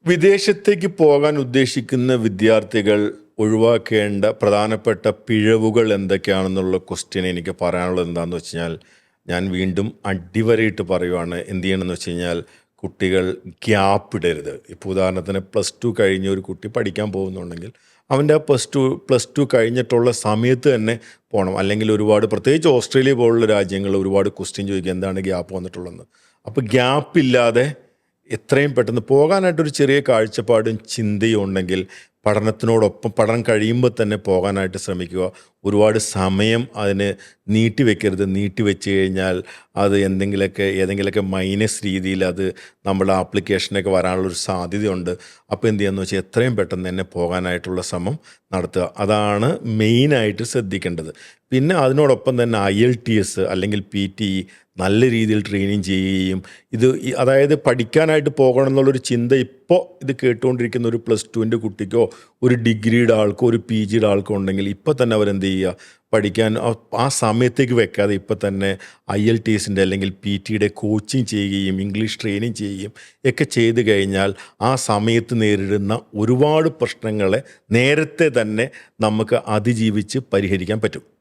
വിദേശത്തേക്ക് പോകാൻ ഉദ്ദേശിക്കുന്ന വിദ്യാർത്ഥികൾ ഒഴിവാക്കേണ്ട പ്രധാനപ്പെട്ട പിഴവുകൾ എന്തൊക്കെയാണെന്നുള്ള ക്വസ്റ്റ്യൻ എനിക്ക് പറയാനുള്ളത് എന്താണെന്ന് വെച്ച് കഴിഞ്ഞാൽ, ഞാൻ വീണ്ടും അടിവരയിട്ട് പറയുവാണ്. എന്ത് ചെയ്യണമെന്ന് വെച്ച് കഴിഞ്ഞാൽ, കുട്ടികൾ ഗ്യാപ്പ് ഇടരുത്. ഇപ്പോൾ ഉദാഹരണത്തിന് +2 കഴിഞ്ഞ ഒരു കുട്ടി പഠിക്കാൻ പോകുന്നുണ്ടെങ്കിൽ അവൻ്റെ ആ +2 കഴിഞ്ഞിട്ടുള്ള സമയത്ത് തന്നെ പോകണം. അല്ലെങ്കിൽ ഒരുപാട്, പ്രത്യേകിച്ച് ഓസ്ട്രേലിയ പോലുള്ള രാജ്യങ്ങളിൽ ഒരുപാട് ക്വസ്റ്റ്യൻ ചോദിക്കുക എന്താണ് ഗ്യാപ്പ് വന്നിട്ടുള്ളതെന്ന്. അപ്പോൾ ഗ്യാപ്പില്ലാതെ എത്രയും പെട്ടെന്ന് പോകാനായിട്ടൊരു ചെറിയ കാഴ്ചപ്പാടും ചിന്തയും ഉണ്ടെങ്കിൽ പഠനത്തിനോടൊപ്പം പഠനം കഴിയുമ്പോൾ തന്നെ പോകാനായിട്ട് ശ്രമിക്കുക. ഒരുപാട് സമയം അതിന് നീട്ടിവെക്കരുത്. നീട്ടിവെച്ച് കഴിഞ്ഞാൽ അത് ഏതെങ്കിലുമൊക്കെ മൈനസ് രീതിയിൽ അത് നമ്മുടെ ആപ്ലിക്കേഷനൊക്കെ വരാനുള്ളൊരു സാധ്യതയുണ്ട്. അപ്പോൾ എന്ത് ചെയ്യാന്ന് വെച്ചാൽ എത്രയും പെട്ടെന്ന് തന്നെ പോകാനായിട്ടുള്ള ശ്രമം നടത്തുക. അതാണ് മെയിനായിട്ട് ശ്രദ്ധിക്കേണ്ടത്. പിന്നെ അതിനോടൊപ്പം തന്നെ IELTS അല്ലെങ്കിൽ PTE നല്ല രീതിയിൽ ട്രെയിനിങ് ചെയ്യുകയും അതായത് പഠിക്കാനായിട്ട് പോകണം എന്നുള്ളൊരു ചിന്ത ഇപ്പോൾ ഇത് കേട്ടുകൊണ്ടിരിക്കുന്ന ഒരു +2ൻ്റെ കുട്ടിക്കോ ഒരു ഡിഗ്രിയുടെ ആൾക്കോ ഒരു PGയുടെ ആൾക്കോ ഉണ്ടെങ്കിൽ ഇപ്പോൾ തന്നെ അവരെന്ത് ചെയ്യുക, പഠിക്കാൻ ആ സമയത്തേക്ക് വെക്കാതെ ഇപ്പം തന്നെ IELTSൻ്റെ അല്ലെങ്കിൽ PTയുടെ കോച്ചിങ് ചെയ്യുകയും ഇംഗ്ലീഷ് ട്രെയിനിങ് ചെയ്യുകയും ഒക്കെ ചെയ്ത് കഴിഞ്ഞാൽ ആ സമയത്ത് നേരിടുന്ന ഒരുപാട് പ്രശ്നങ്ങളെ നേരത്തെ തന്നെ നമുക്ക് അതിജീവിച്ച് പരിഹരിക്കാൻ പറ്റും.